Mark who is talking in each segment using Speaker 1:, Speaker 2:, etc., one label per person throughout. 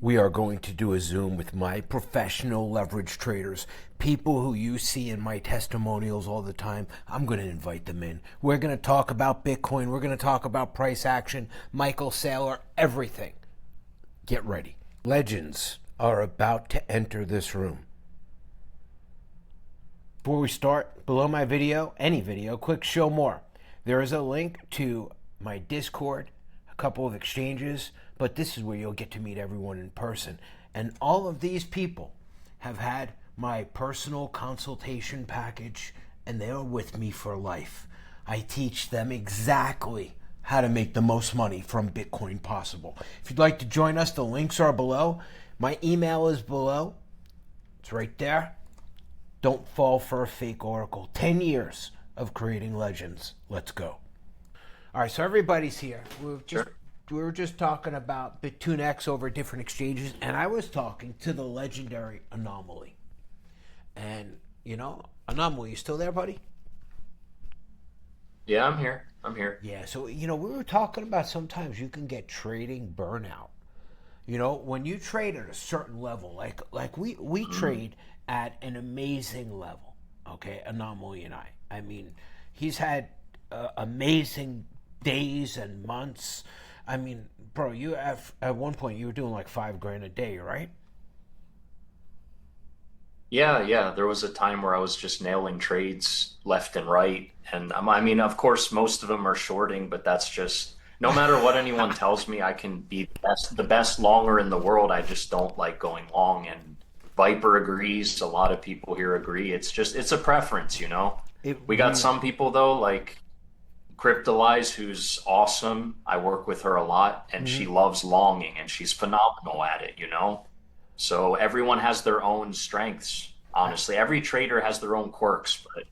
Speaker 1: We are going to do a Zoom with my professional leverage traders, people who you see in my testimonials all the time. I'm going to invite them in. We're going to talk about Bitcoin. We're going to talk about price action, Michael Saylor, everything. Get ready. Legends are about to enter this room. Before we start, below my video, any video, click show more. There is a link to my Discord, a couple of exchanges, but this is where you'll get to meet everyone in person. And all of these people have had my personal consultation package, and they are with me for life. I teach them exactly how to make the most money from Bitcoin possible. If you'd like to join us, the links are below. My email is below. It's right there. Don't fall for a fake oracle. 10 years of creating legends. Let's go. All right, so everybody's here. We were just talking about Bit2Nex over different exchanges, and I was talking to the legendary Anomaly. And, you know, Anomaly, you still there, buddy?
Speaker 2: Yeah, I'm here.
Speaker 1: Yeah, so, you know, we were talking about sometimes you can get trading burnout. You know, when you trade at a certain level, like we trade at an amazing level, okay, Anomaly and I. I mean, he's had amazing days and months. I mean, bro, you have, at one point you were doing like $5,000 a day, right?
Speaker 2: Yeah. There was a time where I was just nailing trades left and right. And I mean, of course, most of them are shorting, but that's just no matter what anyone tells me, I can be the best longer in the world. I just don't like going long. And Viper agrees. A lot of people here agree. It's a preference, you know?
Speaker 1: It
Speaker 2: We got
Speaker 1: really,
Speaker 2: some people though, like Cryptolyze, who's awesome. I work with her a lot, and she loves longing, and she's phenomenal at it, you know? So everyone has their own strengths. Honestly, every trader has their own quirks, but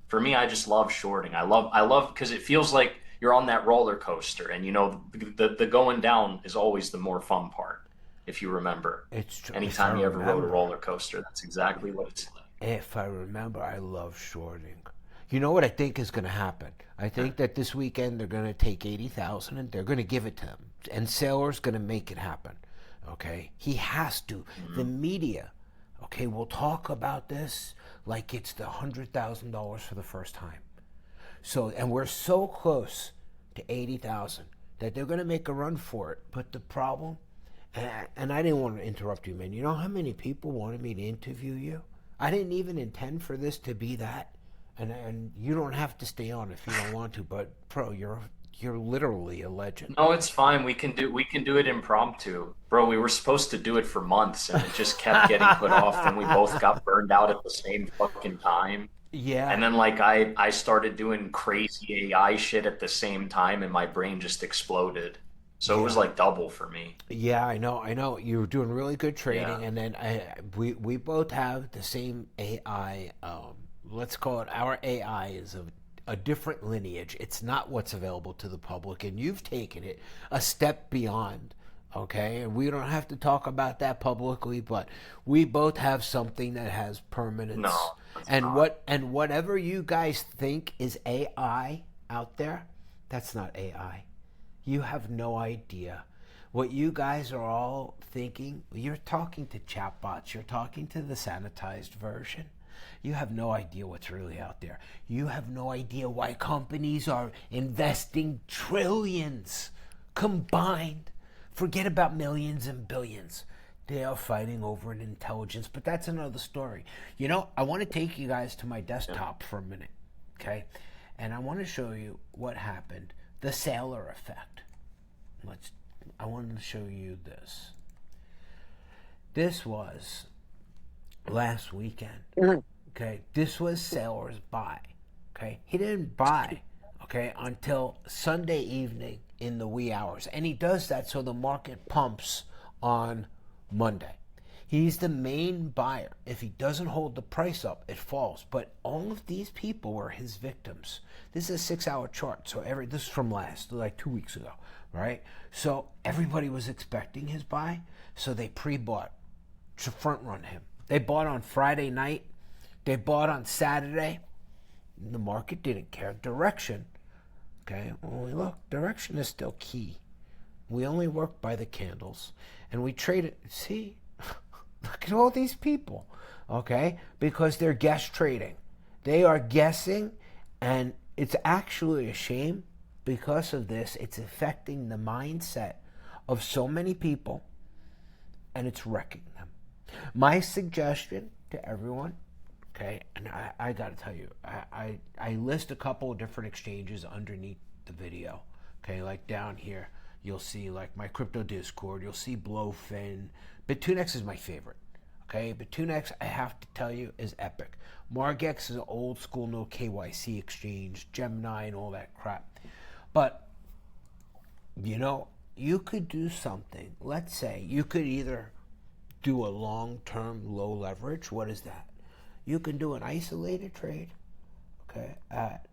Speaker 2: for me, I just love shorting. I love because it feels like you're on that roller coaster, and you know the going down is always the more fun part. If you remember,
Speaker 1: it's true. If I
Speaker 2: anytime you ever rode a
Speaker 1: remember,
Speaker 2: roller coaster, that's exactly what it's like.
Speaker 1: I love shorting. You know what I think is going to happen? I think that this weekend they're going to take 80,000 and they're going to give it to him, and Sailor's going to make it happen. Okay, he has to. The
Speaker 2: Mhm.
Speaker 1: media, okay, will talk about this like it's the $100,000 for the first time. So, and we're so close to 80,000 that they're going to make a run for it. But the problem, and I didn't want to interrupt you, man. You know how many people wanted me to interview you? I didn't even intend for this to be that. And you don't have to stay on if you don't want to. But bro, you're literally a legend.
Speaker 2: No, it's fine. We can do it impromptu. Bro, we were supposed to do it for months and it just kept getting put off. Then we both got burned out at the same fucking time.
Speaker 1: Yeah,
Speaker 2: And then like I started doing crazy AI shit at the same time and my brain just exploded. So it was
Speaker 1: yeah.
Speaker 2: like double for me.
Speaker 1: Yeah, I know. You were doing really good
Speaker 2: Yeah.
Speaker 1: trading, and then we both have the same AI. Let's call it our AI is a different lineage. It's not what's available to the public, and you've taken it a step beyond. Okay, and we don't have to talk about that publicly, but we both have something that has permanence.
Speaker 2: No, it's
Speaker 1: And
Speaker 2: not.
Speaker 1: whatever you guys think is AI out there, that's not AI. You have no idea. What you guys are all thinking, you're talking to chatbots, you're talking to the sanitized version. You have no idea what's really out there. You have no idea why companies are investing trillions combined. Forget about millions and billions. They are fighting over an intelligence, but that's another story. You know, I want to take you guys to my
Speaker 2: Yeah.
Speaker 1: desktop for a minute, okay? And I want to show you what happened, the Sailor effect. Let's. I want to show you this. This was last weekend. Okay, this was Sailor's buy. Okay, he didn't buy. Okay, until Sunday evening in the wee hours, and he does that so the market pumps on Monday. He's the main buyer. If he doesn't hold the price up, it falls. But all of these people were his victims. This is a 6 hour chart. So this is from like 2 weeks ago, right? So everybody was expecting his buy. So they pre-bought to front run him. They bought on Friday night. They bought on Saturday. The market didn't care. Direction, okay? Well, look, direction is still key. We only work by the candles, and we trade it. See, look at all these people, okay? Because they're guess trading. They are guessing, and it's actually a shame because of this. It's affecting the mindset of so many people, and it's wrecking them. My suggestion to everyone, okay, and I got to tell you, I list a couple of different exchanges underneath the video, okay, like down here. You'll see like my crypto Discord. You'll see Blowfin. BitTuneX is my favorite. Okay, BitTuneX, I have to tell you, is epic. Margex is an old school, no KYC exchange, Gemini and all that crap. But, you know, you could do something. Let's say you could either do a long-term low leverage. What is that? You can do an isolated trade, okay, at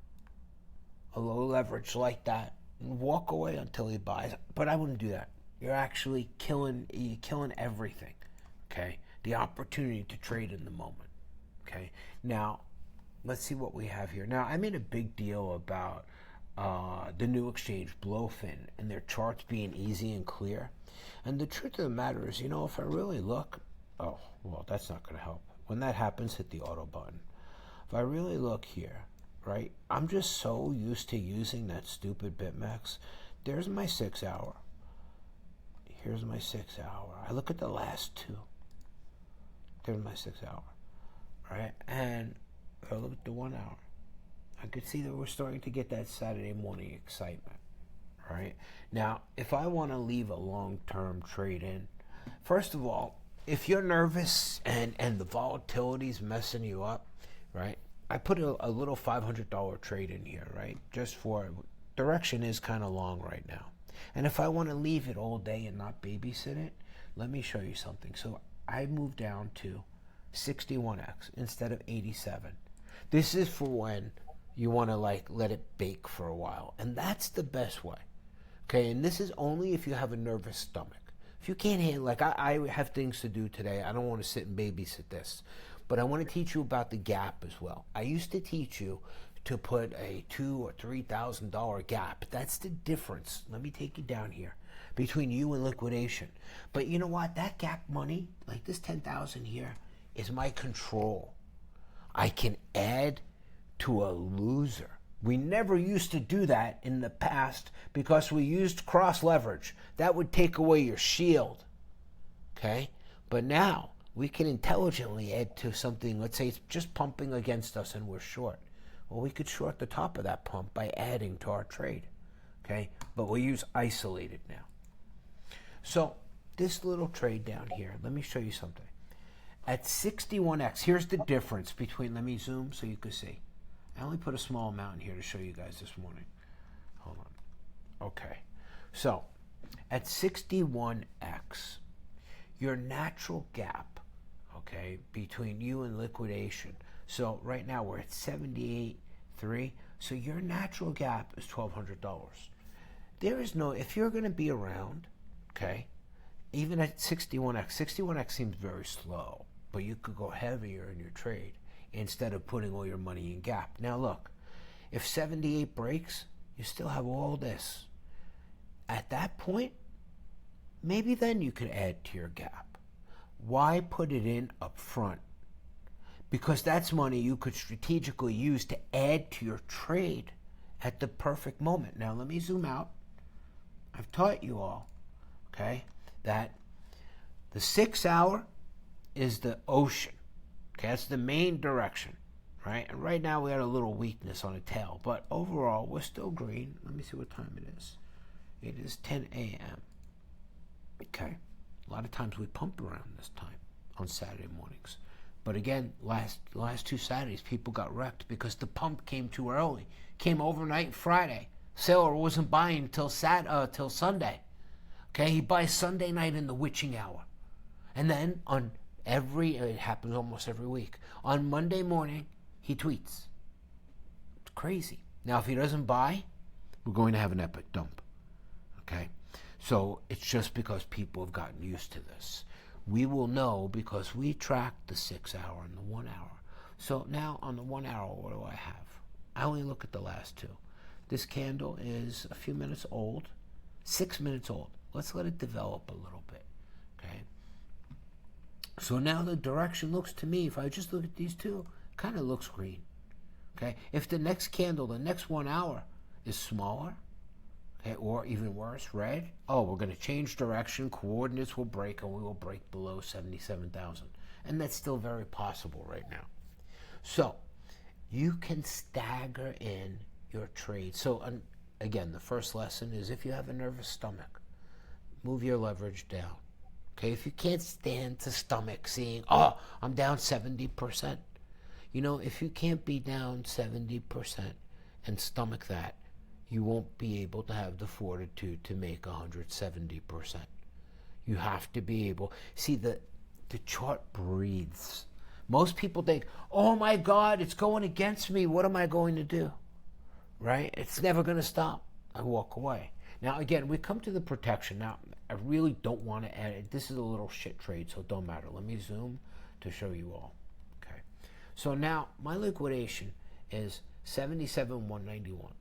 Speaker 1: a low leverage like that. Walk away until he buys. But I wouldn't do that. You're actually killing everything. Okay? The opportunity to trade in the moment. Okay? Now, let's see what we have here. Now, I made a big deal about the new exchange, Blowfin, and their charts being easy and clear. And the truth of the matter is, you know, if I really look, oh, well, that's not going to help. When that happens, hit the auto button. If I really look here, right? I'm just so used to using that stupid BitMEX. There's my 6 hour. Here's my 6 hour. I look at the last two. There's my 6 hour. Right? And if I look at the 1 hour, I could see that we're starting to get that Saturday morning excitement. Right? Now, if I want to leave a long-term trade in, first of all, if you're nervous and the volatility's messing you up, right? I put a little $500 trade in here, right? Just for direction is kind of long right now. And if I want to leave it all day and not babysit it, let me show you something. So I moved down to 61x instead of 87. This is for when you want to like let it bake for a while. And that's the best way. Okay, and this is only if you have a nervous stomach. If you can't handle, like I have things to do today. I don't want to sit and babysit this. But I want to teach you about the gap as well. I used to teach you to put a $2,000 or $3,000 gap. That's the difference. Let me take you down here between you and liquidation. But you know what? That gap money, like this 10,000 here, is my control. I can add to a loser. We never used to do that in the past because we used cross leverage. That would take away your shield. Okay? But now we can intelligently add to something. Let's say it's just pumping against us and we're short. Well, we could short the top of that pump by adding to our trade. Okay? But we'll use isolated now. So this little trade down here, let me show you something. At 61x, here's the difference between, let me zoom so you can see. I only put a small amount in here to show you guys this morning. Hold on. Okay. So at 61x, your natural gap, okay, between you and liquidation. So right now we're at 78.3. So your natural gap is $1,200. There is no, if you're going to be around, okay, even at 61x, 61x seems very slow, but you could go heavier in your trade instead of putting all your money in gap. Now look, if 78 breaks, you still have all this. At that point, maybe then you could add to your gap. Why put it in up front? Because that's money you could strategically use to add to your trade at the perfect moment. Now let me zoom out. I've taught you all, okay, that the 6 hour is the ocean. Okay, that's the main direction, right? And right now we had a little weakness on a tail, but overall we're still green. Let me see what time it is. It is 10 a.m. Okay, a lot of times we pump around this time on Saturday mornings. But again, last 2 Saturdays, people got wrecked because the pump came too early. Came overnight Friday. Seller wasn't buying till Sunday. Okay, he buys Sunday night in the witching hour. And then on it happens almost every week. On Monday morning, he tweets. It's crazy. Now, if he doesn't buy, we're going to have an epic dump. Okay? So it's just because people have gotten used to this. We will know because we track the 6 hour and the 1 hour. So now on the 1 hour, what do I have? I only look at the last two. This candle is a few minutes old, 6 minutes old. Let's let it develop a little bit. Okay. So now the direction looks to me, if I just look at these two, kind of looks green. Okay. If the next candle, the next 1 hour is smaller, okay, or even worse, red, oh, we're going to change direction, coordinates will break, and we will break below 77,000. And that's still very possible right now. So you can stagger in your trade. So again, the first lesson is if you have a nervous stomach, move your leverage down. Okay, if you can't stand to stomach seeing, oh, I'm down 70%. You know, if you can't be down 70% and stomach that, you won't be able to have the fortitude to make 170%. You have to be able, see, the chart breathes. Most people think, oh my God, it's going against me. What am I going to do? Right? It's never going to stop. I walk away. Now, again, we come to the protection. Now, I really don't want to add it. This is a little shit trade, so it don't matter. Let me zoom to show you all. Okay. So now my liquidation is 77,191.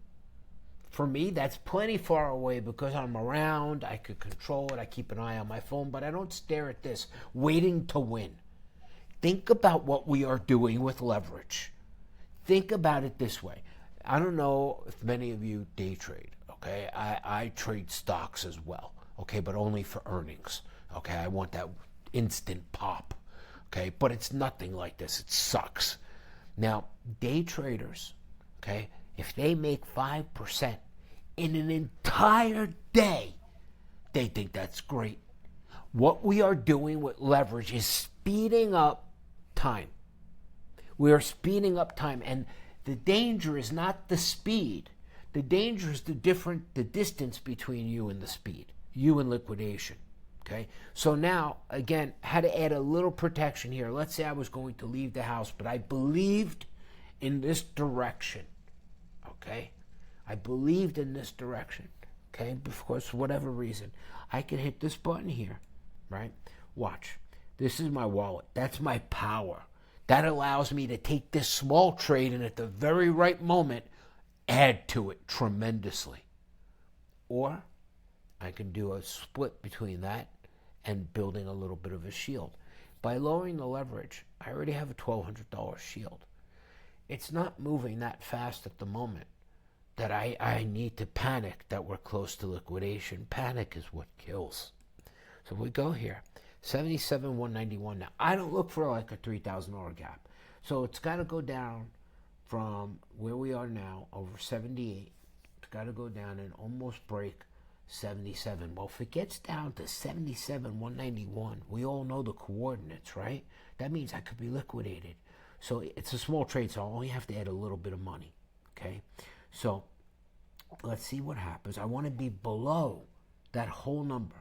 Speaker 1: For me, that's plenty far away because I'm around. I could control it. I keep an eye on my phone, but I don't stare at this waiting to win. Think about what we are doing with leverage. Think about it this way. I don't know if many of you day trade, okay? I trade stocks as well, okay, but only for earnings, okay? I want that instant pop, okay? But it's nothing like this. It sucks. Now, day traders, okay, if they make 5% in an entire day, they think that's great. What we are doing with leverage is speeding up time. We are speeding up time, and the danger is not the speed. The danger is the distance between you and the speed, you and liquidation. Okay, so now again, how to add a little protection here. Let's say I was going to leave the house, but I believed in this direction. Okay, I believed in this direction. Okay, because for whatever reason, I can hit this button here, right? Watch. This is my wallet. That's my power. That allows me to take this small trade and at the very right moment, add to it tremendously. Or I can do a split between that and building a little bit of a shield. By lowering the leverage, I already have a $1,200 shield. It's not moving that fast at the moment that I need to panic that we're close to liquidation. Panic is what kills. So we go here, 77,191. Now, I don't look for like a $3,000 gap. So it's got to go down from where we are now, over 78. It's got to go down and almost break 77. Well, if it gets down to 77,191, we all know the coordinates, right? That means I could be liquidated. So it's a small trade, so I only have to add a little bit of money, okay? So let's see what happens. I want to be below that whole number.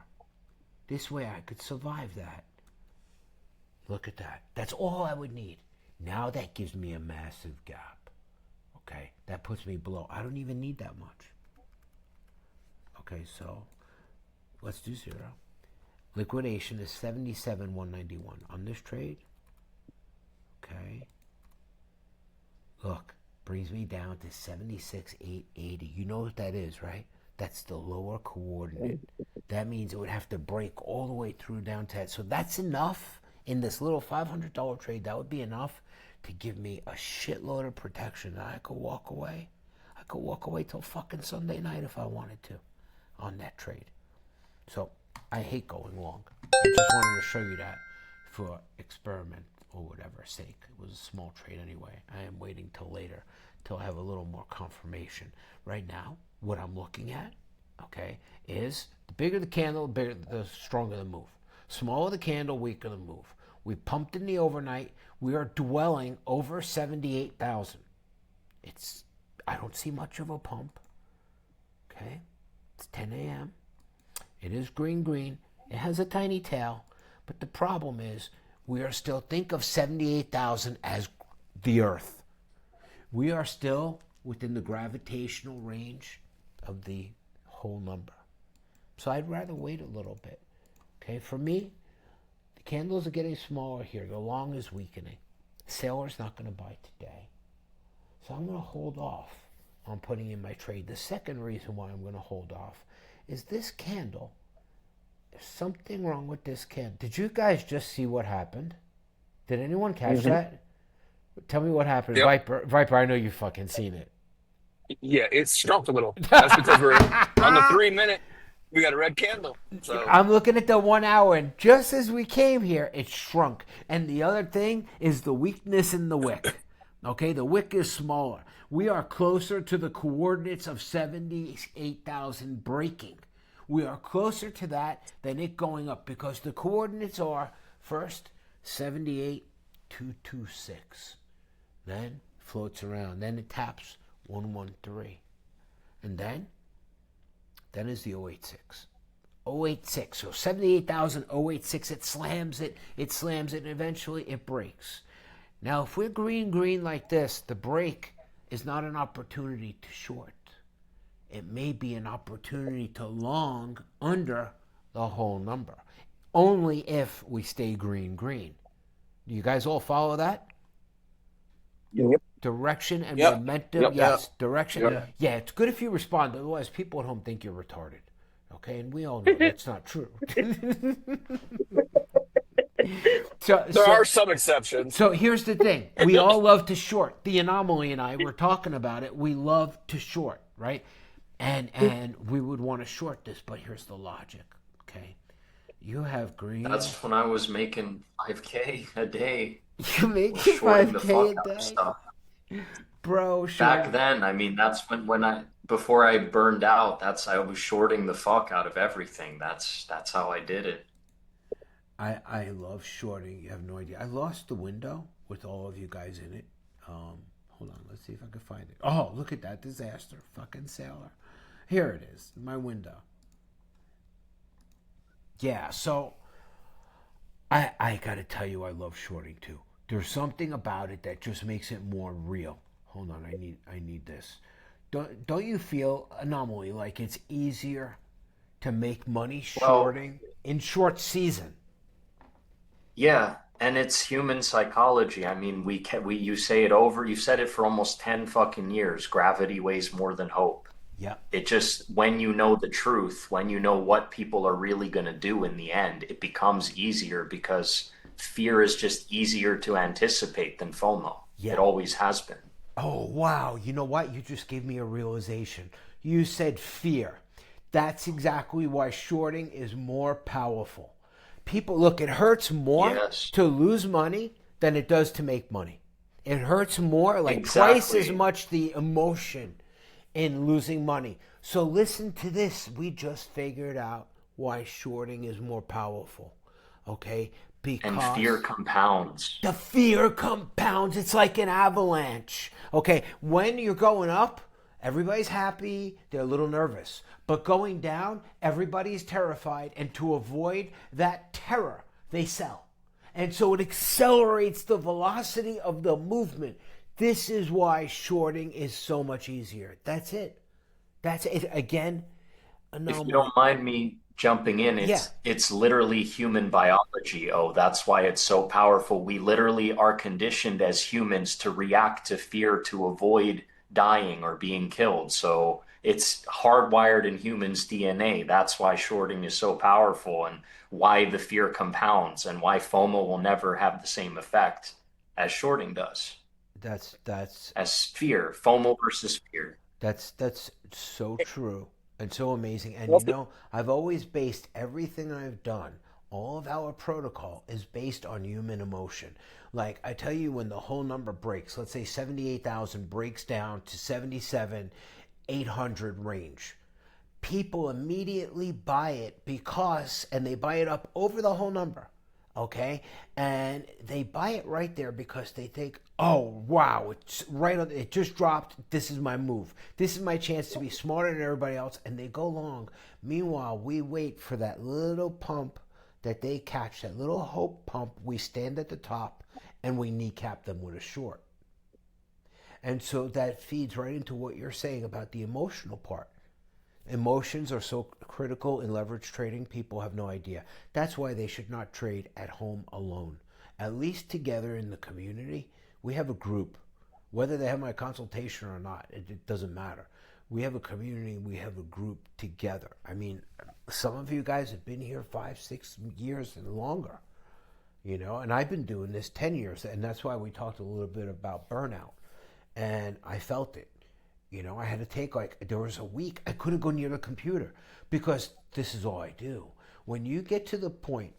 Speaker 1: This way I could survive that. Look at that. That's all I would need. Now that gives me a massive gap, okay? That puts me below. I don't even need that much. Okay, so let's do 0. Liquidation is 77,191 on this trade. Okay. Look, brings me down to 76,880. You know what that is, right? That's the lower coordinate. That means it would have to break all the way through down to that. So that's enough in this little $500 trade. That would be enough to give me a shitload of protection. And I could walk away. I could walk away till fucking Sunday night if I wanted to on that trade. So I hate going long. I just wanted to show you that for experiment or whatever sake. It was a small trade anyway. I am waiting till later, till I have a little more confirmation. Right now, what I'm looking at, okay, is the bigger the candle, the stronger the move. Smaller the candle, weaker the move. We pumped in the overnight. We are dwelling over 78,000. I don't see much of a pump. Okay, it's 10 a.m. It is green. It has a tiny tail, but the problem is we are still, think of 78,000 as the Earth. We are still within the gravitational range of the whole number. So I'd rather wait a little bit. Okay, for me, the candles are getting smaller here. The long is weakening. Seller's not going to buy today. So I'm going to hold off on putting in my trade. The second reason why I'm going to hold off is this candle something wrong with this can. Did you guys just see what happened? Did anyone catch
Speaker 3: Hmm.
Speaker 1: that? Tell me what happened.
Speaker 3: Yep.
Speaker 1: Viper, I know you fucking seen it.
Speaker 3: Yeah, it's shrunk a little. That's because we're on the 3 minute. We got a red candle. So
Speaker 1: I'm looking at the 1 hour, and just as we came here, it shrunk. And the other thing is the weakness in the wick. Okay, the wick is smaller. We are closer to the coordinates of 78,000 breaking. We are closer to that than it going up because the coordinates are first 78,226. Then floats around. Then it taps 113. And then is the 086. 086. So 78,086. It slams it, and eventually it breaks. Now, if we're green like this, the break is not an opportunity to short. It may be an opportunity to long under the whole number. Only if we stay green. Do you guys all follow that?
Speaker 3: yep,
Speaker 1: Direction and
Speaker 4: Yep.
Speaker 1: momentum.
Speaker 3: yep,
Speaker 1: Yes, direction.
Speaker 3: yep.
Speaker 1: Yeah, it's good if you respond. Otherwise, people at home think you're retarded. Okay, and we all know that's not true. so,
Speaker 3: There
Speaker 1: so,
Speaker 3: are some exceptions.
Speaker 1: so here's the thing. We all love to short. The Anomaly and I were talking about it. We love to short, right? And we would want to short this, but here's the logic. Okay, you have green.
Speaker 2: That's when I was making 5K a day,
Speaker 1: You make
Speaker 2: was shorting the
Speaker 1: 5K
Speaker 2: fuck
Speaker 1: a
Speaker 2: out of
Speaker 1: day,
Speaker 2: stuff.
Speaker 1: bro.
Speaker 2: Back
Speaker 1: Short.
Speaker 2: then, I mean, that's when I before I burned out, I was shorting the fuck out of everything. That's how I did it.
Speaker 1: I love shorting. You have no idea. I lost the window with all of you guys in it. Hold on. Let's see if I can find it. Oh, look at that disaster. Fucking sailor. Here it is. My window. Yeah, so I gotta tell you I love shorting too. There's something about it that just makes it more real. Hold on, I need this. Don't you feel, Anomaly, like it's easier to make money
Speaker 2: Well,
Speaker 1: shorting in short season?
Speaker 2: yeah, and it's human psychology. I mean, you say it over, you've said it for almost 10 fucking years. Gravity weighs more than hope.
Speaker 1: Yep.
Speaker 2: It just, when you know the truth, when you know what people are really going to do in the end, it becomes easier because fear is just easier to anticipate than FOMO.
Speaker 1: Yeah.
Speaker 2: It always has been.
Speaker 1: Oh, wow. You know what? You just gave me a realization. You said fear. That's exactly why shorting is more powerful. People, look, it hurts more
Speaker 2: Yes,
Speaker 1: to lose money than it does to make money. It hurts more, like twice as
Speaker 2: exactly.
Speaker 1: much the emotion in losing money. So listen to this. We just figured out why shorting is more powerful. Okay?
Speaker 2: And fear
Speaker 1: Because
Speaker 2: compounds.
Speaker 1: the fear compounds. It's like an avalanche. Okay, when you're going up, everybody's happy, they're a little nervous. But going down, everybody's terrified. And to avoid that terror, they sell. And so it accelerates the velocity of the movement. This is why shorting is so much easier. That's it. That's it. Again,
Speaker 2: If you
Speaker 1: Anomaly.
Speaker 2: don't mind me jumping in,
Speaker 1: Yeah,
Speaker 2: it's literally human biology. Oh, that's why it's so powerful. We literally are conditioned as humans to react to fear to avoid dying or being killed. So it's hardwired in humans' DNA. That's why shorting is so powerful and why the fear compounds and why FOMO will never have the same effect as shorting does.
Speaker 1: that's
Speaker 2: As fear, FOMO versus fear.
Speaker 1: That's so true and so amazing. And
Speaker 3: Well,
Speaker 1: I've always based everything I've done, all of our protocol is based on human emotion. Like I tell you, when the whole number breaks, let's say 78,000 breaks down to 77,800 range, people immediately buy it because, and they buy it up over the whole number, okay? And they buy it right there because they think, oh, wow, it's right on, it just dropped. This is my move. This is my chance to be smarter than everybody else. And they go long. Meanwhile, we wait for that little pump that they catch, that little hope pump. We stand at the top and we kneecap them with a short. And so that feeds right into what you're saying about the emotional part. Emotions are so critical in leverage trading, people have no idea. That's why they should not trade at home alone. At least together in the community, we have a group. Whether they have my consultation or not, it doesn't matter. We have a community, we have a group together. I mean, some of you guys have been here 5, 6 years and longer, and I've been doing this 10 years. And that's why we talked a little bit about burnout. And I felt it. I had to take, there was a week I couldn't go near the computer because this is all I do. When you get to the point,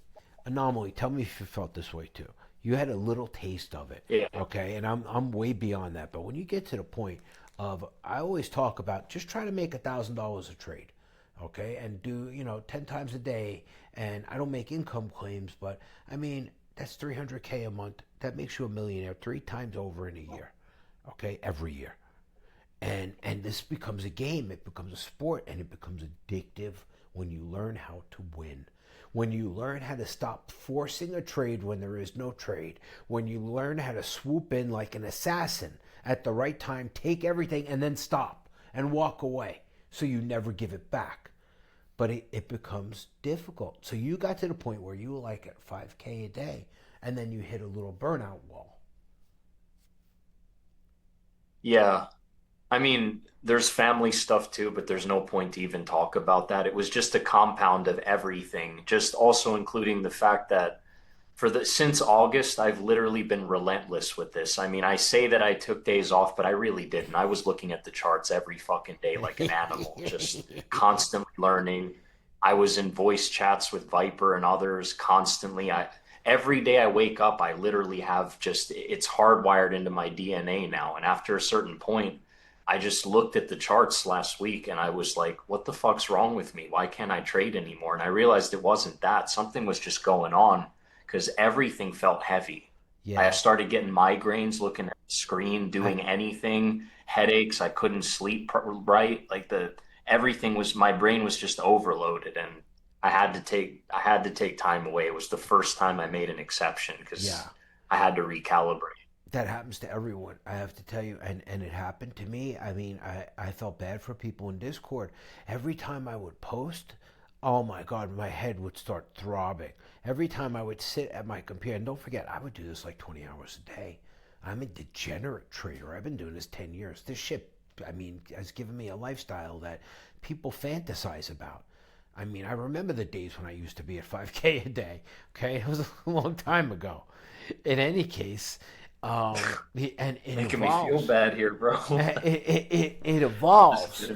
Speaker 1: Anomaly, tell me if you felt this way too. You had a little taste of it,
Speaker 2: Yeah.
Speaker 1: okay? And I'm way beyond that. But when you get to the point of, I always talk about just try to make $1,000 a trade, okay? And do 10 times a day. And I don't make income claims, but I mean that's $300K a month. That makes you a millionaire 3 times over in a year, okay? Every year. And this becomes a game. It becomes a sport, and it becomes addictive when you learn how to win. When you learn how to stop forcing a trade when there is no trade. When you learn how to swoop in like an assassin at the right time, take everything, and then stop and walk away so you never give it back. But it becomes difficult. So you got to the point where you were like at 5K a day, and then you hit a little burnout wall.
Speaker 2: Yeah. I mean, there's family stuff too, but there's no point to even talk about that. It was just a compound of everything, just also including the fact that since August, I've literally been relentless with this. I mean, I say that I took days off, but I really didn't. I was looking at the charts every fucking day like an animal, just constantly learning. I was in voice chats with Viper and others constantly. Every day I wake up, I literally have just it's hardwired into my DNA now. And after a certain point, I just looked at the charts last week and I was like, what the fuck's wrong with me? Why can't I trade anymore? And I realized it wasn't that. Something was just going on because everything felt heavy. I
Speaker 1: Yeah.
Speaker 2: started getting migraines looking at the screen,
Speaker 1: I,
Speaker 2: doing anything, headaches. I couldn't sleep right. Like everything was, my brain was just overloaded, and I had to take time away. It was the first time I made an exception because
Speaker 1: yeah.
Speaker 2: I had to recalibrate.
Speaker 1: That happens to everyone, I have to tell you, and it happened to me. I mean, I felt bad for people in Discord. Every time I would post, oh my God, my head would start throbbing. Every time I would sit at my computer, and don't forget, I would do this like 20 hours a day. I'm a degenerate trader. I've been doing this 10 years. This shit, I mean, has given me a lifestyle that people fantasize about. I mean, I remember the days when I used to be at 5K a day. Okay, it was a long time ago. In any case, and it
Speaker 2: Making me feel
Speaker 1: evolves.
Speaker 2: bad here, bro.
Speaker 1: It evolves.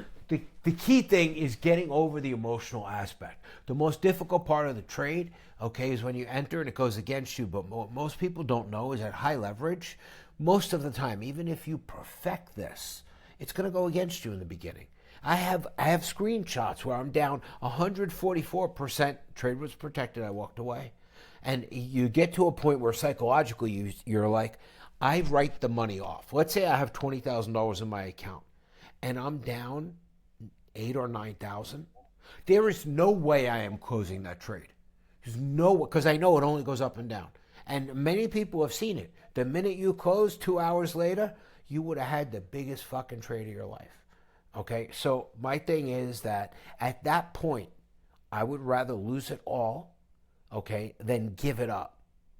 Speaker 1: The key thing is getting over the emotional aspect. The most difficult part of the trade, okay, is when you enter and it goes against you. But what most people don't know is at high leverage, most of the time, even if you perfect this, it's going to go against you in the beginning. I have screenshots where I'm down 144%. Trade was protected. I walked away. And you get to a point where psychologically you're like, I write the money off. Let's say I have $20,000 in my account and I'm down 8 or 9,000. There is no way I am closing that trade. There's no, because I know it only goes up and down. And many people have seen it. The minute you close, 2 hours later, you would have had the biggest fucking trade of your life. Okay, so my thing is that at that point, I would rather lose it all, okay, than give it up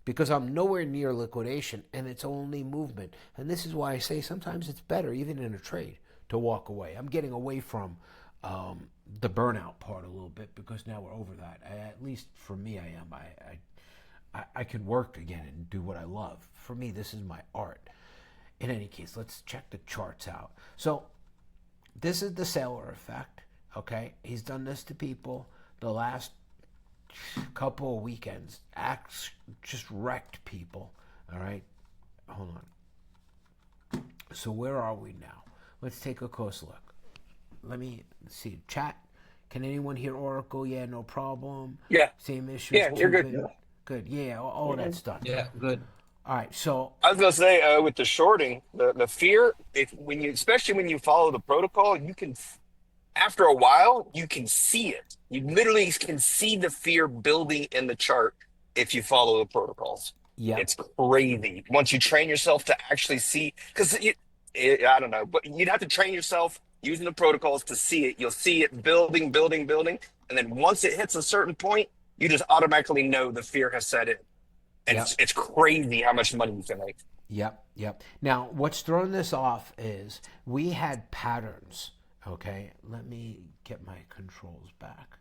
Speaker 1: because I'm nowhere near liquidation and it's only movement. And this is why I say sometimes it's better, even in a trade, to walk away. I'm getting away from the burnout part a little bit because now we're over that. At least for me, I am. I could work again and do what I love. For me, this is my art. In any case, let's check the charts out. So this is the Sailor effect, okay? He's done this to people the last couple of weekends. Acts just wrecked people, all right? Hold on. So where are we now? Let's take a close look. Let me see. Chat. Can anyone hear Oracle? Yeah, no problem.
Speaker 3: Yeah.
Speaker 1: Same issues.
Speaker 3: Yeah, you're good.
Speaker 1: Cuban. Good. Yeah, all that's done.
Speaker 4: Yeah, good.
Speaker 1: All right, so
Speaker 3: I was gonna say with the shorting, the fear, if when you especially when you follow the protocol, you can after a while you can see it. You literally can see the fear building in the chart if you follow the protocols.
Speaker 1: yeah,
Speaker 3: It's crazy. Once you train yourself to actually see, because I don't know, but you'd have to train yourself using the protocols to see it. You'll see it building, building, building, and then once it hits a certain point, you just automatically know the fear has set in. And
Speaker 1: yeah.
Speaker 3: it's crazy how much money you can make.
Speaker 1: Yep. Now, what's thrown this off is we had patterns, okay? Let me get my controls back.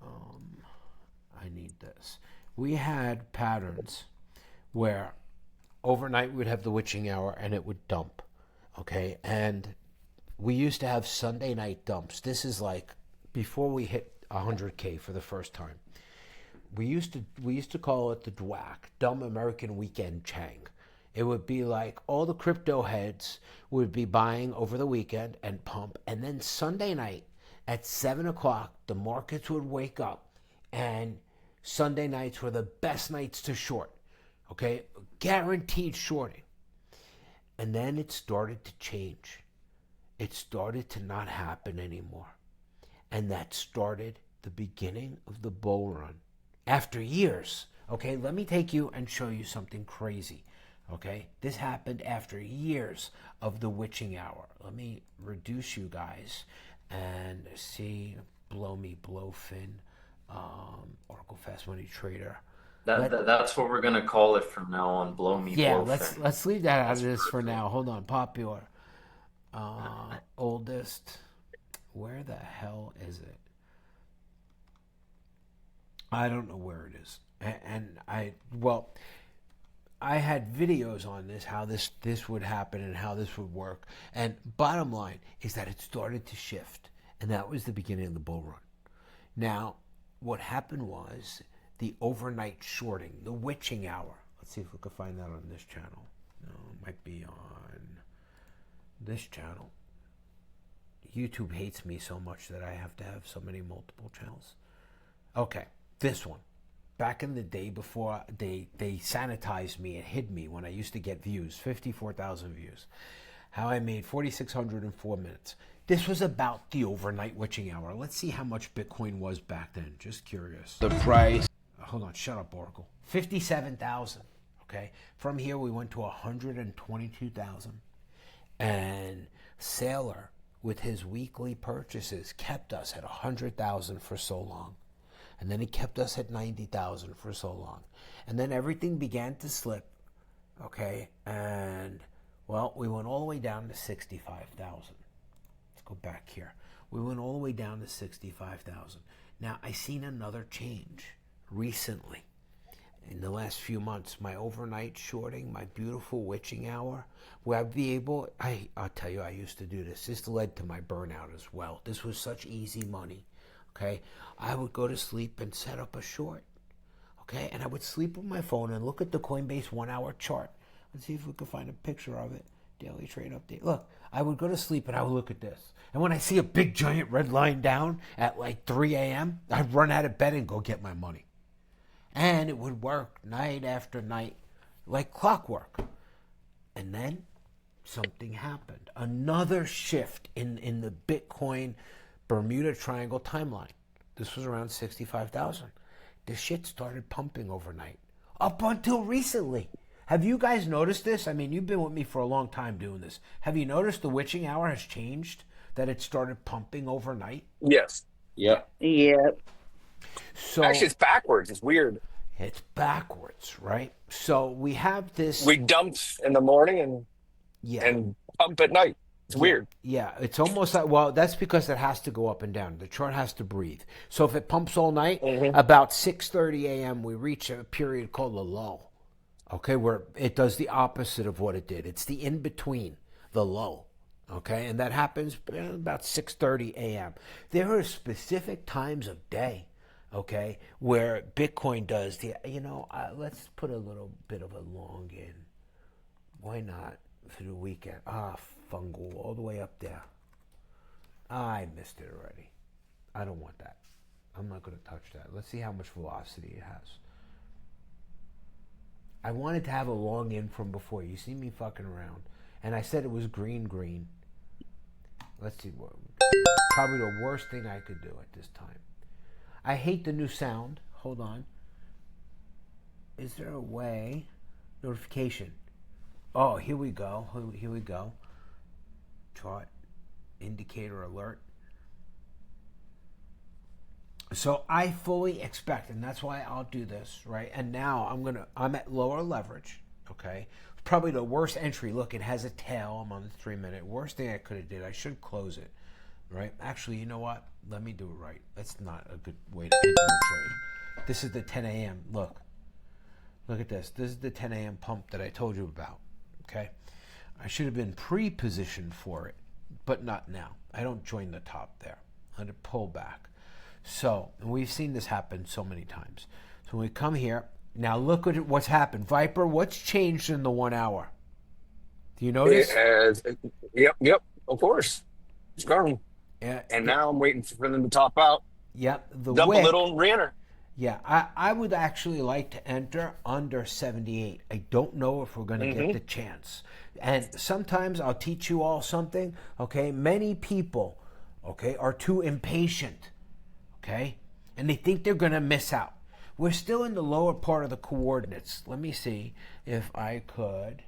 Speaker 1: I need this. We had patterns where overnight we'd have the witching hour and it would dump. Okay. And we used to have Sunday night dumps. This is like before we hit 100K for the first time. We used to call it the DWAC, Dumb American Weekend Chang. It would be like all the crypto heads would be buying over the weekend and pump, and then Sunday night at 7 o'clock the markets would wake up, and Sunday nights were the best nights to short. Okay, guaranteed shorting. And then it started to change. It started to not happen anymore, and that started the beginning of the bull run. After years, okay, let me take you and show you something crazy, okay? This happened after years of the witching hour. Let me reduce you guys and see, blow me, blow Finn, Oracle Fast Money Trader.
Speaker 2: That's what we're gonna call it from now on. Blow me,
Speaker 1: Yeah,
Speaker 2: blow Finn.
Speaker 1: let's leave that out of this for now. Hold on, popular, oldest. Where the hell is it? I don't know where it is. And I had videos on this, how this would happen and how this would work. And bottom line is that it started to shift. And that was the beginning of the bull run. Now, what happened was the overnight shorting, the witching hour. Let's see if we can find that on this channel. No, it might be on this channel. YouTube hates me so much that I have to have so many multiple channels. Okay. This one, back in the day before they sanitized me and hid me when I used to get views, 54,000 views. How I made 4,604 minutes. This was about the overnight witching hour. Let's see how much Bitcoin was back then. Just curious.
Speaker 4: The price.
Speaker 1: Hold on, shut up, Oracle. 57,000. Okay. From here we went to 122,000, and Sailor with his weekly purchases kept us at 100,000 for so long. And then he kept us at 90,000 for so long. And then everything began to slip, okay? And, well, we went all the way down to 65,000. Let's go back here. We went all the way down to 65,000. Now, I seen another change recently. In the last few months, my overnight shorting, my beautiful witching hour, where I'd be able, I'll tell you, I used to do this. This led to my burnout as well. This was such easy money. Okay, I would go to sleep and set up a short. Okay, and I would sleep with my phone and look at the Coinbase 1 hour chart. Let's see if we can find a picture of it. Daily trade update. Look, I would go to sleep and I would look at this. And when I see a big giant red line down at like 3 a.m., I'd run out of bed and go get my money. And it would work night after night like clockwork. And then something happened. Another shift in the Bitcoin Bermuda Triangle timeline. This was around 65,000. The shit started pumping overnight. Up until recently. Have you guys noticed this? I mean, you've been with me for a long time doing this. Have you noticed the witching hour has changed? That it started pumping overnight?
Speaker 3: Yes.
Speaker 4: Yep.
Speaker 5: Yep.
Speaker 1: So
Speaker 3: Actually, it's backwards. It's weird.
Speaker 1: it's backwards, right? So we have this.
Speaker 3: We dump in the morning
Speaker 1: Yeah.
Speaker 3: and pump at night. It's weird.
Speaker 1: Yeah, it's almost like, well, that's because it has to go up and down. The chart has to breathe. So if it pumps all night, about 6:30 a.m., we reach a period called a lull, okay, where it does the opposite of what it did. It's the in-between, the low, okay? And that happens about 6:30 a.m. There are specific times of day, okay, where Bitcoin does the, let's put a little bit of a long in. Why not for the weekend? Fungal, all the way up there. I missed it already. I don't want that. I'm not going to touch that. Let's see how much velocity it has. I wanted to have a long in from before. You see me fucking around. And I said it was green. Let's see. Probably the worst thing I could do at this time. I hate the new sound. Hold on. Is there a way? Notification. Oh, here we go. Here we go. Chart, indicator alert. So I fully expect, and that's why I'll do this, right? And now I'm at lower leverage, okay? Probably the worst entry. Look, it has a tail. I'm on the 3 minute. Worst thing I could have did. I should close it. right? Actually, you know what? Let me do it right. That's not a good way to enter a trade. This is the 10 a.m. Look at this. This is the 10 a.m. pump that I told you about, okay? I should have been pre-positioned for it, but not now. I don't join the top there. I had to pull back. So, and we've seen this happen so many times. So when we come here, now look at what's happened. Viper, what's changed in the 1 hour? Do you notice?
Speaker 3: Yep, of course. It's gone.
Speaker 1: Yeah,
Speaker 3: And now I'm waiting for them to top out,
Speaker 1: yep, the
Speaker 3: dump a
Speaker 1: wick.
Speaker 3: little, and re-enter.
Speaker 1: Yeah, I would actually like to enter under 78. I don't know if we're going to get the chance. And sometimes I'll teach you all something, okay? Many people, okay, are too impatient, okay? And they think they're going to miss out. We're still in the lower part of the coordinates. Let me see if I could.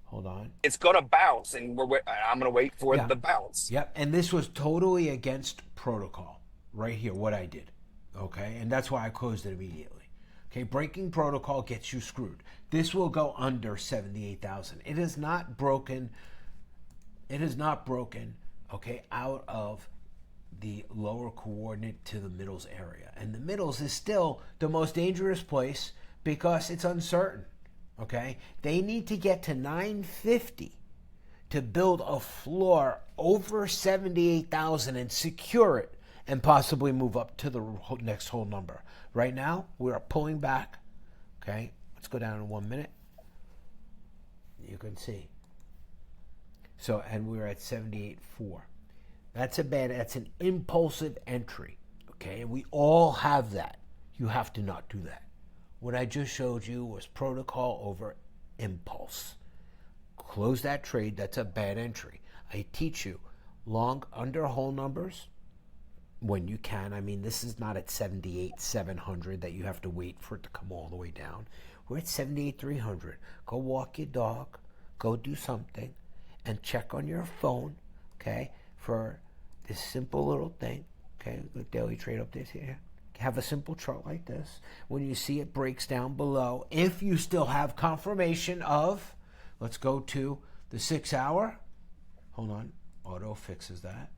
Speaker 1: Hold on.
Speaker 3: It's going to bounce, and I'm going to wait for the bounce.
Speaker 1: Yep, and this was totally against protocol right here, what I did, okay? And that's why I closed it immediately. Okay, breaking protocol gets you screwed. This will go under 78,000. It is not broken. It is not broken, okay, out of the lower coordinate to the middles area. And the middles is still the most dangerous place because it's uncertain, okay? They need to get to 950 to build a floor over 78,000 and secure it and possibly move up to the next whole number. Right now, we are pulling back, okay? Let's go down in 1 minute. You can see. So, and we're at 78.4. That's an impulsive entry, okay? And we all have that. You have to not do that. What I just showed you was protocol over impulse. Close that trade. That's a bad entry. I teach you long under whole numbers when you can. I mean, this is not at 78,700 that you have to wait for it to come all the way down. We're at 78,300. Go walk your dog. Go do something and check on your phone, okay, for this simple little thing, okay, the daily trade updates here. Have a simple chart like this. When you see it breaks down below, if you still have confirmation of, let's go to the 6 hour. Hold on, auto fixes that.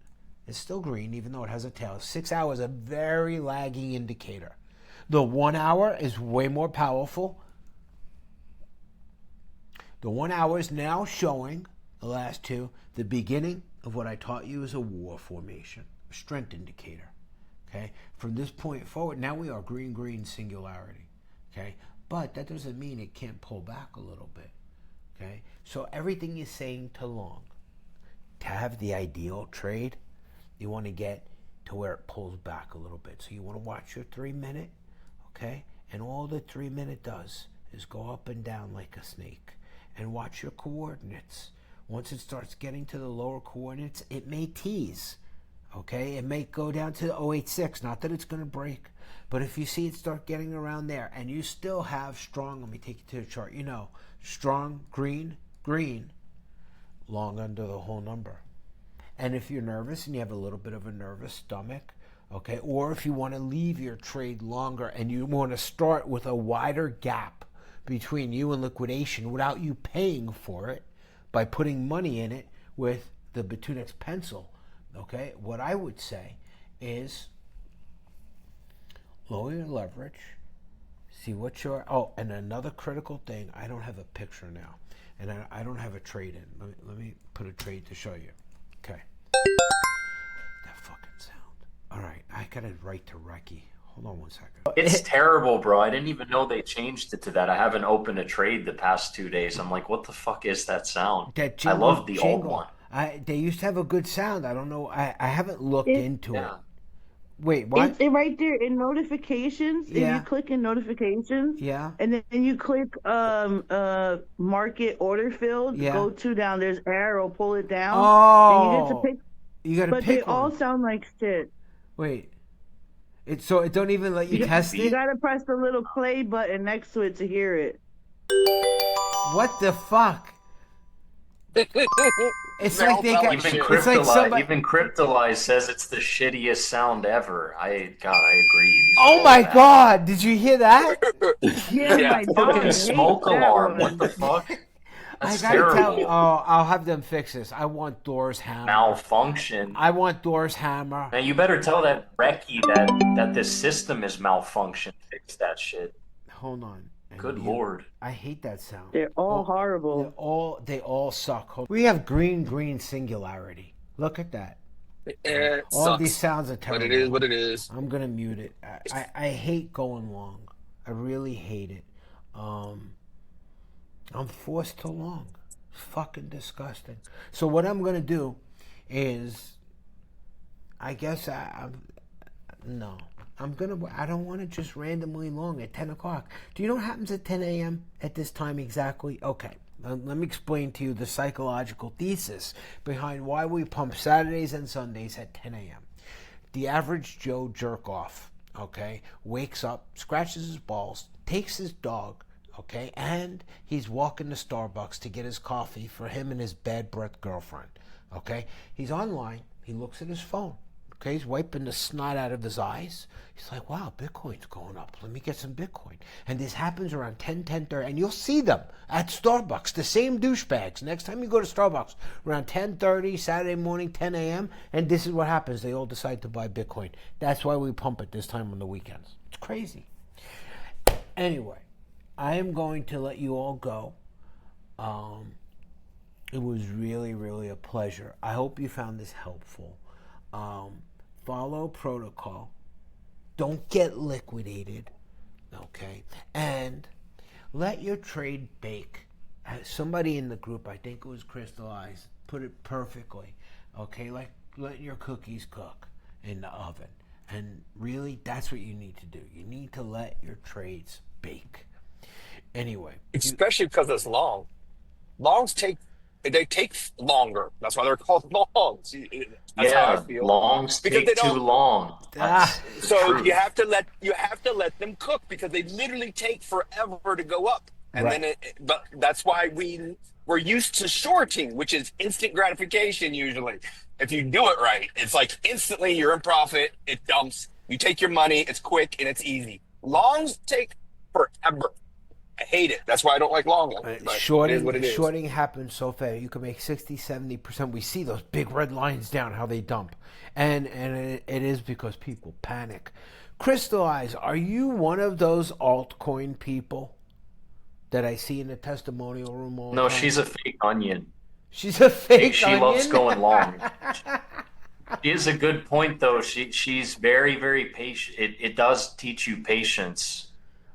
Speaker 1: It's still green even though it has a tail. 6 hours is a very lagging indicator. The 1 hour is way more powerful. The 1 hour is now showing, the last two, the beginning of what I taught you is a war formation, a strength indicator. Okay, from this point forward, now we are green singularity. Okay, but that doesn't mean it can't pull back a little bit. Okay, so everything is saying to long. To have the ideal trade, you want to get to where it pulls back a little bit. So you want to watch your 3 minute, okay, and all the 3 minute does is go up and down like a snake, and watch your coordinates. Once it starts getting to the lower coordinates, it may tease. Okay, it may go down to 086, not that it's going to break, but if you see it start getting around there and you still have strong, let me take you to the chart, you know, strong green, long under the whole number. And if you're nervous and you have a little bit of a nervous stomach, okay, or if you want to leave your trade longer and you want to start with a wider gap between you and liquidation without you paying for it by putting money in it with the Batunex pencil, okay, what I would say is lower your leverage, see what your, oh, and another critical thing, I don't have a picture now, and I don't have a trade in. Let me put a trade to show you. Okay. That fucking sound. All right, I got to write to Reki. Hold on 1 second.
Speaker 2: It's terrible, bro. I didn't even know they changed it to that. I haven't opened a trade the past 2 days. I'm like, what the fuck is that sound?
Speaker 1: That
Speaker 2: I
Speaker 1: jingle,
Speaker 2: love the old
Speaker 1: jingle.
Speaker 2: one.
Speaker 1: They used to have a good sound. I don't know. I haven't looked into it.
Speaker 2: Yeah.
Speaker 1: Wait, what?
Speaker 4: It's right there in notifications. If
Speaker 1: Yeah.
Speaker 4: you click in notifications,
Speaker 1: Yeah.
Speaker 4: and then you click market order field,
Speaker 1: Yeah.
Speaker 4: go to down. There's arrow, pull it down, and you get to
Speaker 1: Oh,
Speaker 4: pick.
Speaker 1: you got to
Speaker 4: But they
Speaker 1: pick
Speaker 4: all
Speaker 1: one.
Speaker 4: sound like shit.
Speaker 1: Wait, so it don't even let you test
Speaker 4: You
Speaker 1: it?
Speaker 4: gotta press the little play button next to it to hear it.
Speaker 1: What the fuck? It's
Speaker 3: They
Speaker 1: like
Speaker 3: all
Speaker 1: they
Speaker 3: sound
Speaker 1: got.
Speaker 3: like shit.
Speaker 1: It's like somebody.
Speaker 2: Even Cryptolyze says it's the shittiest sound ever. I agree. These are
Speaker 1: Oh
Speaker 2: all
Speaker 1: my
Speaker 2: bad.
Speaker 1: God! Did you hear that?
Speaker 4: Yeah,
Speaker 3: Yeah.
Speaker 4: my dog
Speaker 2: Fucking
Speaker 4: hates
Speaker 2: smoke
Speaker 4: that
Speaker 2: alarm.
Speaker 4: one.
Speaker 2: What the fuck? That's
Speaker 1: I gotta tell.
Speaker 2: terrible.
Speaker 1: Oh, I'll have them fix this. I want Thor's hammer.
Speaker 2: Malfunction.
Speaker 1: I want Thor's hammer.
Speaker 2: Now you better tell that Reki that this system is malfunction. Fix that shit.
Speaker 1: Hold on.
Speaker 2: Good Lord.
Speaker 1: I hate that sound.
Speaker 4: They're all horrible.
Speaker 1: They all suck. We have green singularity. Look at that.
Speaker 3: It
Speaker 1: All
Speaker 3: sucks,
Speaker 1: these sounds are
Speaker 3: but
Speaker 1: terrible.
Speaker 3: it is what it is.
Speaker 1: I'm gonna mute it. I hate going long. I really hate it. I'm forced to long. It's fucking disgusting. So what I'm gonna do is, I guess no. I don't want to just randomly long at 10 o'clock. Do you know what happens at 10 a.m. at this time exactly? Okay. Let me explain to you the psychological thesis behind why we pump Saturdays and Sundays at 10 a.m. The average Joe jerk off, okay, wakes up, scratches his balls, takes his dog, okay, and he's walking to Starbucks to get his coffee for him and his bad breath girlfriend, okay. He's online. He looks at his phone. Okay, he's wiping the snot out of his eyes. He's like, wow, Bitcoin's going up. Let me get some Bitcoin. And this happens around 10:30. And you'll see them at Starbucks, the same douchebags. Next time you go to Starbucks, around 10:30, Saturday morning, 10 a.m., and this is what happens. They all decide to buy Bitcoin. That's why we pump it this time on the weekends. It's crazy. Anyway, I am going to let you all go. It was really, really a pleasure. I hope you found this helpful. Follow protocol. Don't get liquidated. Okay? And let your trade bake. Somebody in the group, I think it was Crystallized, put it perfectly. Okay? Like let your cookies cook in the oven. And really, that's what you need to do. You need to let your trades bake. Anyway.
Speaker 3: Especially because it's long. Longs take longer. That's why they're called longs. That's how I feel.
Speaker 2: Longs
Speaker 3: because
Speaker 2: take too long.
Speaker 3: So you have to let them cook because they literally take forever to go up. And
Speaker 1: right.
Speaker 3: then but that's why we're used to shorting, which is instant gratification usually. If you do it right, it's like instantly you're in profit, it dumps, you take your money, it's quick and it's easy. Longs take forever. I hate it. That's why I don't like long ones.
Speaker 1: Shorting happens so fast. You can make 60-70%. We see those big red lines down, how they dump. And it is because people panic. Crystallize, are you one of those altcoin people that I see in the testimonial room all the time?
Speaker 2: No, she's a fake onion.
Speaker 1: She's a fake onion?
Speaker 2: She loves going long. She is a good point, though. She's very, very patient. It does teach you patience.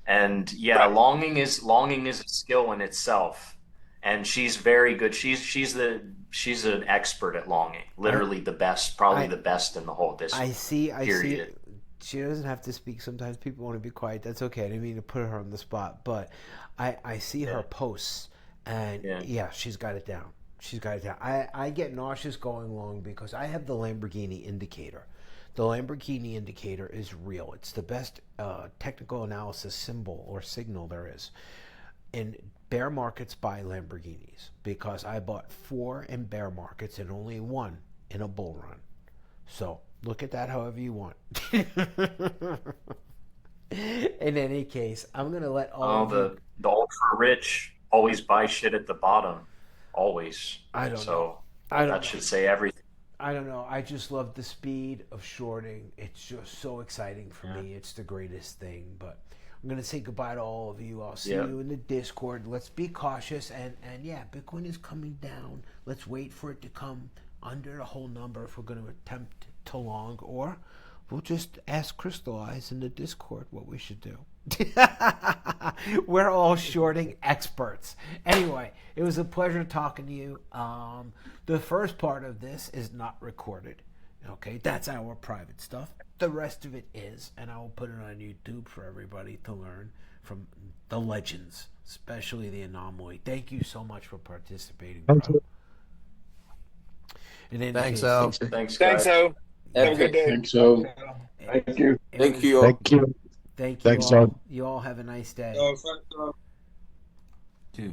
Speaker 2: And yeah, right. longing is a skill in itself, and she's very good. She's an expert at longing, literally the best, probably the best in the whole district.
Speaker 1: I see. She doesn't have to speak. Sometimes people want to be quiet. That's okay. I didn't mean to put her on the spot, but I see her posts, and she's got it down. She's got it down. I get nauseous going long because I have the Lamborghini indicator. The Lamborghini indicator is real. It's the best technical analysis symbol or signal there is. In bear markets, buy Lamborghinis because I bought 4 in bear markets and only 1 in a bull run. So look at that however you want. In any case, I'm going to let all
Speaker 2: the ultra rich always buy shit at the bottom. Always.
Speaker 1: I don't know.
Speaker 2: That should say everything.
Speaker 1: I don't know. I just love the speed of shorting. It's just so exciting for me. It's the greatest thing. But I'm going to say goodbye to all of you. I'll see you in the Discord. Let's be cautious. And yeah, Bitcoin is coming down. Let's wait for it to come under the whole number if we're going to attempt to long. Or we'll just ask Crystallize in the Discord what we should do. We're all shorting experts. Anyway, it was a pleasure talking to you. The first part of this is not recorded. Okay, that's our private stuff. The rest of it is, and I will put it on YouTube for everybody to learn from the legends, especially the Anomaly. Thank you so much for participating, bro.
Speaker 5: Thanks, Al.
Speaker 2: Thanks, guys.
Speaker 3: Thanks, Al. Have a good day.
Speaker 5: Thanks, Al.
Speaker 6: Thank you.
Speaker 5: Thank you.
Speaker 6: Thank you.
Speaker 1: Thank you
Speaker 6: Thanks,
Speaker 1: all.
Speaker 6: Al.
Speaker 1: You all have a nice day.
Speaker 5: 2